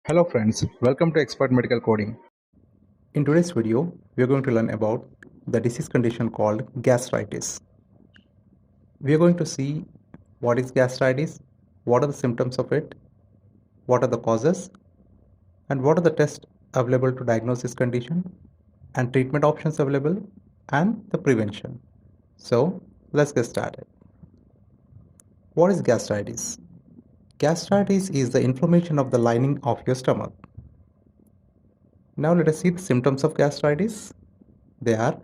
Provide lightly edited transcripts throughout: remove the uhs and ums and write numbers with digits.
Hello friends, welcome to Expert Medical Coding. In today's video, we are going to learn about the disease condition called gastritis. We are going to see what is gastritis, what are the symptoms of it, what are the causes, and what are the tests available to diagnose this condition, and treatment options available, and the prevention. So, let's get started. What is gastritis? Gastritis is the inflammation of the lining of your stomach. Now let us see the symptoms of gastritis. They are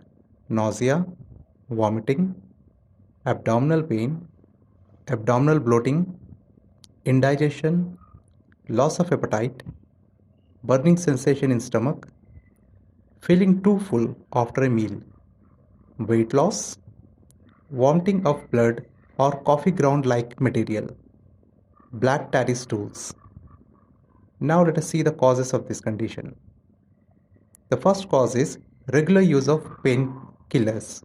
nausea, vomiting, abdominal pain, abdominal bloating, indigestion, loss of appetite, burning sensation in stomach, feeling too full after a meal, weight loss, vomiting of blood or coffee ground like material, black tarry stools. Now let us see the causes of this condition. The first cause is regular use of painkillers.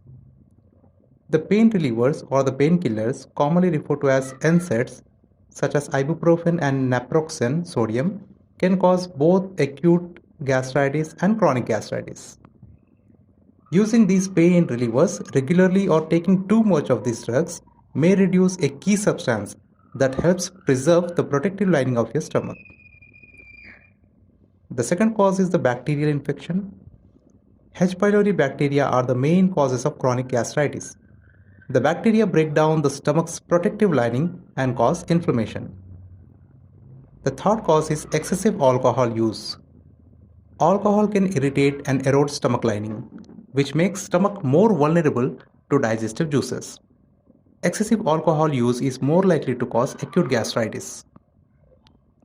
The pain relievers or the painkillers, commonly referred to as NSAIDs, such as ibuprofen and naproxen sodium, can cause both acute gastritis and chronic gastritis. Using these pain relievers regularly or taking too much of these drugs may reduce a key substance that helps preserve the protective lining of your stomach. The second cause is the bacterial infection. H. pylori bacteria are the main causes of chronic gastritis. The bacteria break down the stomach's protective lining and cause inflammation. The third cause is excessive alcohol use. Alcohol can irritate and erode stomach lining, which makes stomach more vulnerable to digestive juices. Excessive alcohol use is more likely to cause acute gastritis.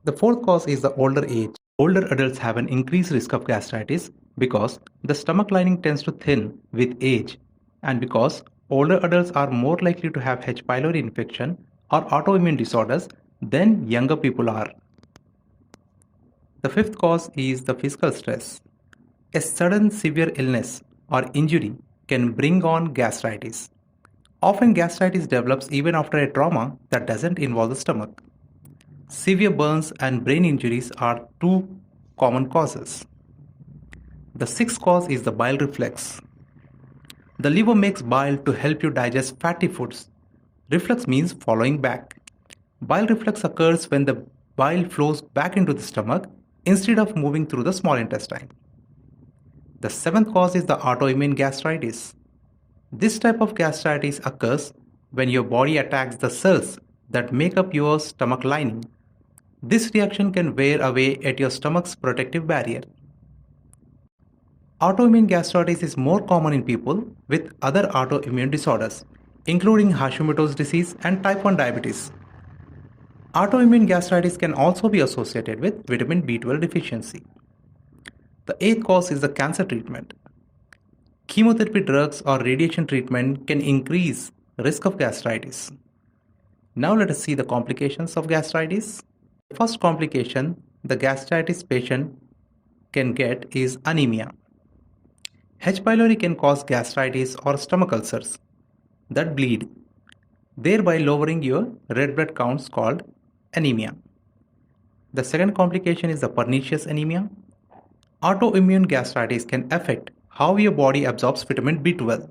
The fourth cause is the older age. Older adults have an increased risk of gastritis because the stomach lining tends to thin with age, and because older adults are more likely to have H. pylori infection or autoimmune disorders than younger people are. The fifth cause is the physical stress. A sudden severe illness or injury can bring on gastritis. Often gastritis develops even after a trauma that doesn't involve the stomach. Severe burns and brain injuries are two common causes. The sixth cause is the bile reflex. The liver makes bile to help you digest fatty foods. Reflux means following back. Bile reflux occurs when the bile flows back into the stomach instead of moving through the small intestine. The seventh cause is the autoimmune gastritis. This type of gastritis occurs when your body attacks the cells that make up your stomach lining. This reaction can wear away at your stomach's protective barrier. Autoimmune gastritis is more common in people with other autoimmune disorders, including Hashimoto's disease and type 1 diabetes. Autoimmune gastritis can also be associated with vitamin B12 deficiency. The eighth cause is the cancer treatment. Chemotherapy drugs or radiation treatment can increase risk of gastritis. Now let us see the complications of gastritis. The first complication the gastritis patient can get is anemia. H. pylori can cause gastritis or stomach ulcers that bleed, thereby lowering your red blood counts called anemia. The second complication is the pernicious anemia. Autoimmune gastritis can affect how your body absorbs vitamin B12.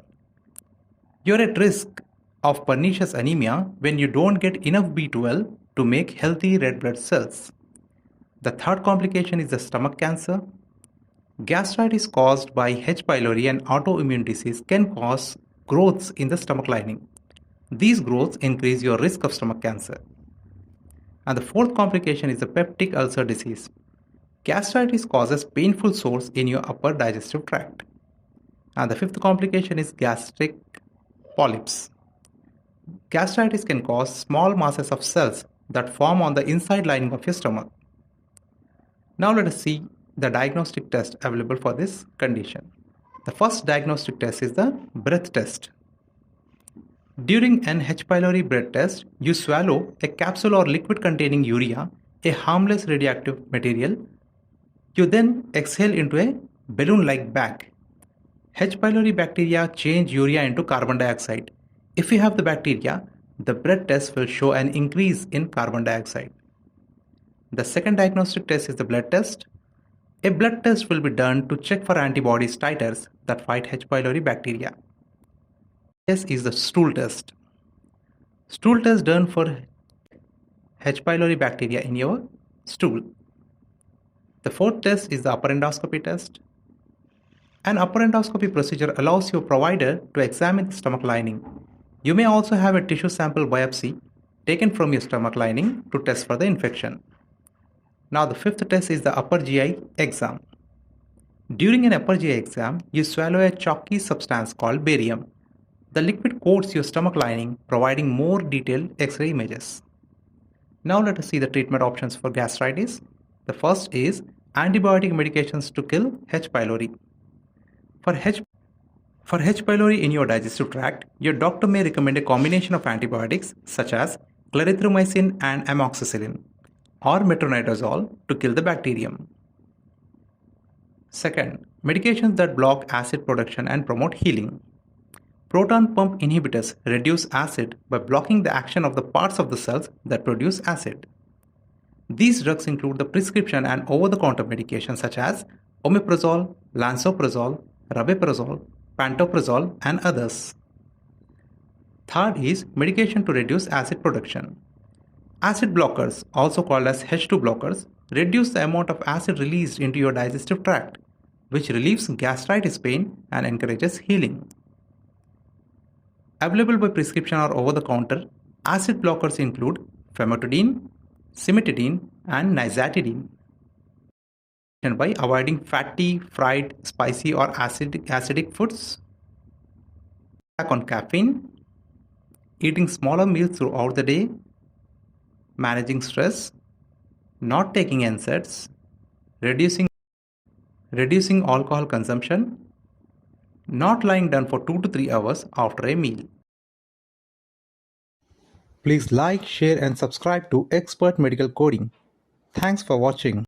You're at risk of pernicious anemia when you don't get enough B12 to make healthy red blood cells. The third complication is the stomach cancer. Gastritis caused by H. pylori and autoimmune disease can cause growths in the stomach lining. These growths increase your risk of stomach cancer. And the fourth complication is the peptic ulcer disease. Gastritis causes painful sores in your upper digestive tract. And the fifth complication is gastric polyps. Gastritis can cause small masses of cells that form on the inside lining of your stomach. Now let us see the diagnostic test available for this condition. The first diagnostic test is the breath test. During an H. pylori breath test, you swallow a capsule or liquid containing urea, a harmless radioactive material. You then exhale into a balloon-like bag. H. pylori bacteria change urea into carbon dioxide. If you have the bacteria, the breath test will show an increase in carbon dioxide. The second diagnostic test is the blood test. A blood test will be done to check for antibodies titers that fight H. pylori bacteria. Test is the stool test. Stool test done for H. pylori bacteria in your stool. The fourth test is the upper endoscopy test. An upper endoscopy procedure allows your provider to examine the stomach lining. You may also have a tissue sample biopsy taken from your stomach lining to test for the infection. Now the fifth test is the upper GI exam. During an upper GI exam, you swallow a chalky substance called barium. The liquid coats your stomach lining, providing more detailed X-ray images. Now let us see the treatment options for gastritis. The first is antibiotic medications to kill H. pylori. For H. pylori in your digestive tract, your doctor may recommend a combination of antibiotics such as clarithromycin and amoxicillin or metronidazole to kill the bacterium. Second, medications that block acid production and promote healing. Proton pump inhibitors reduce acid by blocking the action of the parts of the cells that produce acid. These drugs include the prescription and over-the-counter medications such as omeprazole, lansoprazole, rabeprazole, pantoprazole, and others. Third is medication to reduce acid production. Acid blockers, also called as H2 blockers, reduce the amount of acid released into your digestive tract, which relieves gastritis pain and encourages healing. Available by prescription or over-the-counter, acid blockers include famotidine, cimetidine, and nizatidine. And by avoiding fatty, fried, spicy, or acidic foods, back on caffeine, eating smaller meals throughout the day, managing stress, not taking NSAIDs, reducing alcohol consumption, not lying down for 2 to 3 hours after a meal. Please like, share, and subscribe to Expert Medical Coding. Thanks for watching.